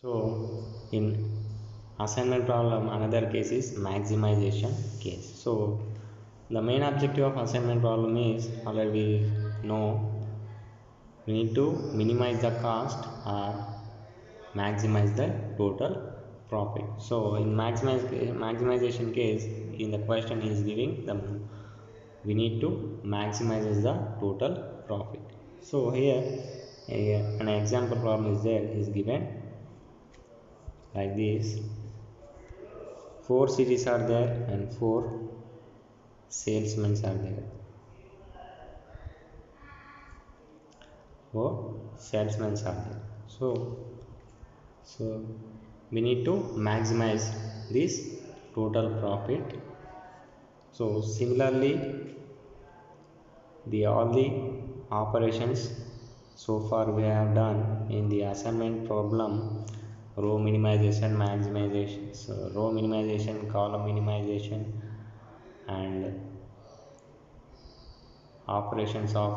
So in assignment problem, another case is maximization case. So the main objective of assignment problem is already we know we need to minimize the cost or maximize the total profit. So in maximization case, in the question he is giving the we need to maximize the total profit. So here an example problem is there is given like this. 4 cities are there and 4 salesmen are there. 4 salesmen are there. So we need to maximize this total profit. So similarly, all the operations so far we have done in the assignment problem: row minimization, maximization, so row minimization, column minimization, and operations of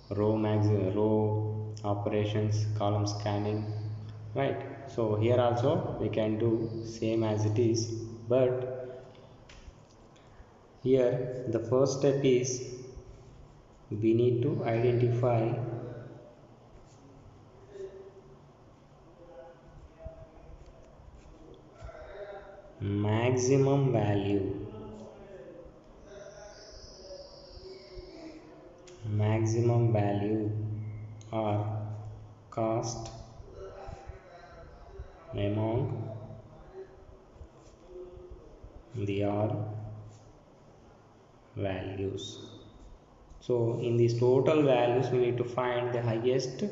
row operations, column scanning, right? So here also we can do same as it is, but here the first step is we need to identify maximum value or cost among the all values. So in these total values we need to find the highest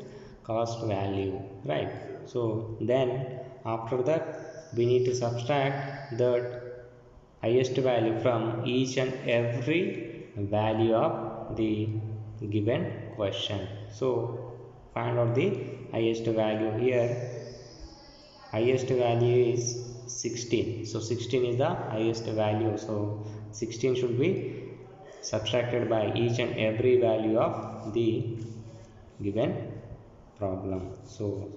cost value, right? So then after that we need to subtract that highest value from each and every value of the given question. So find out the highest value. Here highest value is 16, so 16 is the highest value, so 16 should be subtracted by each and every value of the given problem. So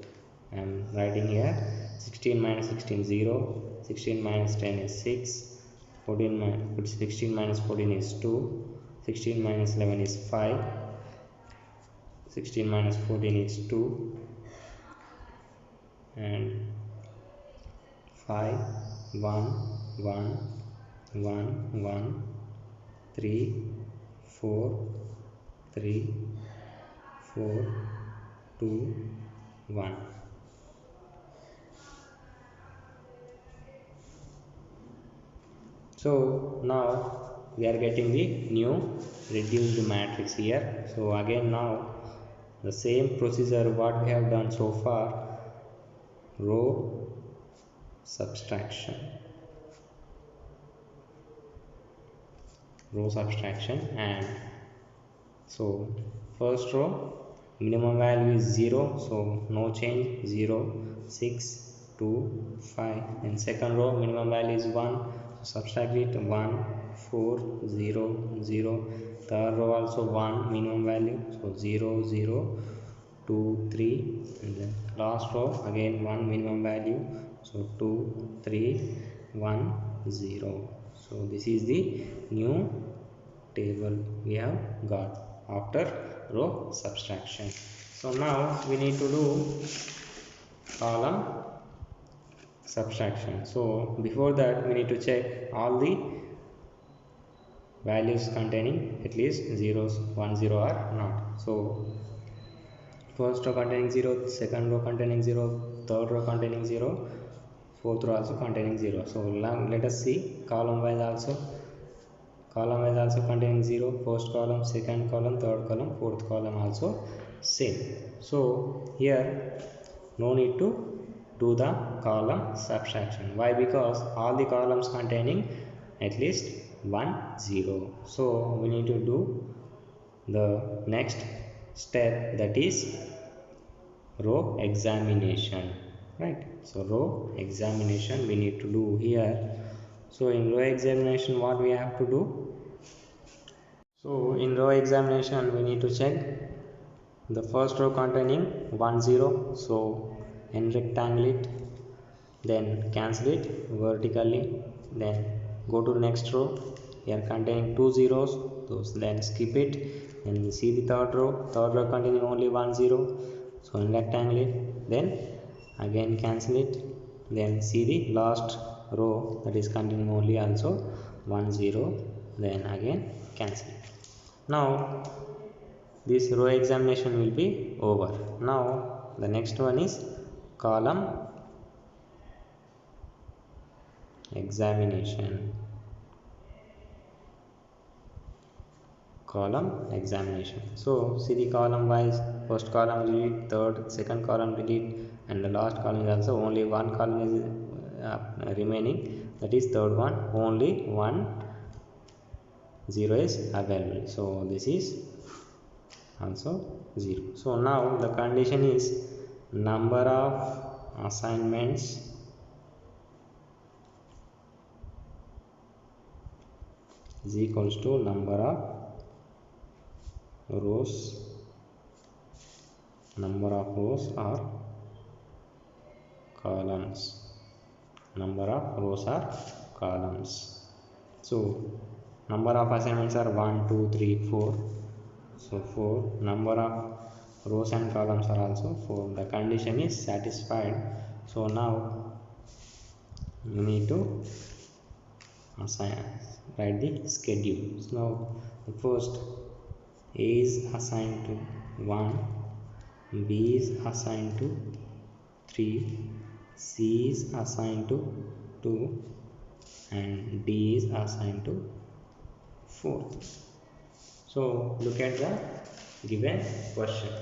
I am writing here 16 minus 16 0, 16 minus 10 is 6, 16 minus 14 is 2, 16 minus 11 is 5, 16 minus 14 is 2, and 5 1 1 1 1 3 4 3 4 2 1. So now we are getting the new reduced matrix here. So again now the same procedure what we have done so far: row subtraction, and so first row minimum value is 0, so no change, 0 6 2 5, and second row minimum value is 1, so subtract it, 1 4 0 0, third row also 1 minimum value, so 0 0 2 3, and then last row again 1 minimum value, so 2 3 1 0. So this is the new table we have got after row subtraction. So now we need to do column subtraction. So before that we need to check all the values containing at least zeros, 1 0 or not. So first row containing 0, second row containing 0, third row containing 0, fourth row also containing 0. So let us see column wise also containing 0, first column, second column, third column, fourth column also same. So here no need to do the column subtraction. Why? Because all the columns containing at least 1 0. So we need to do the next step, that is row examination, right? So row examination we need to do here. So in row examination what we have to do? So in row examination we need to check the first row containing 1 0, so n rectangle it, then cancel it vertically, then go to next row. Here containing two zeros, those then skip it, and see the third row containing only one zero, so in rectangle it, then again cancel it, then see the last row that is containing only also one zero, then again cancel it. Now this row examination will be over. Now the next one is column examination. Column examination. So see the column wise, first column delete, third, second column delete, and the last column is also only one column is remaining, that is third one, only one zero is available, so this is also 0. So now the condition is number of assignments is equals to number of rows or columns. Number of rows or columns. So number of assignments are 1 2 3 4, so 4. Number of rows and columns are also 4. The condition is satisfied. So now you need to write the schedule. So now the first A is assigned to 1, B is assigned to 3, C is assigned to 2, and D is assigned to 4. So look at the given question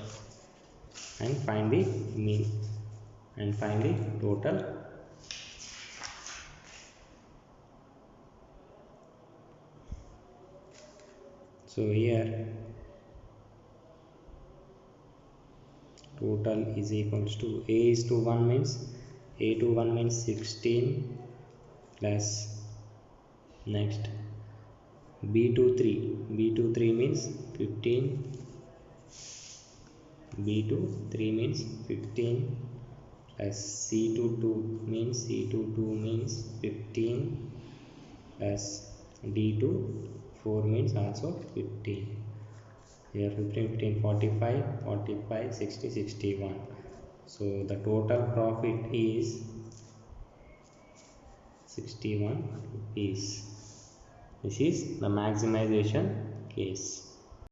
and find the mean and find the total. So here total is equals to A is to 1 means A to 1 means 16 plus next B to 3 means 15, B to 3 means 15 plus C to 2 means 15 plus D to 4 means also 15. Here 15 45 45 60 61. So the total profit is 61 rupees. This is the maximization case.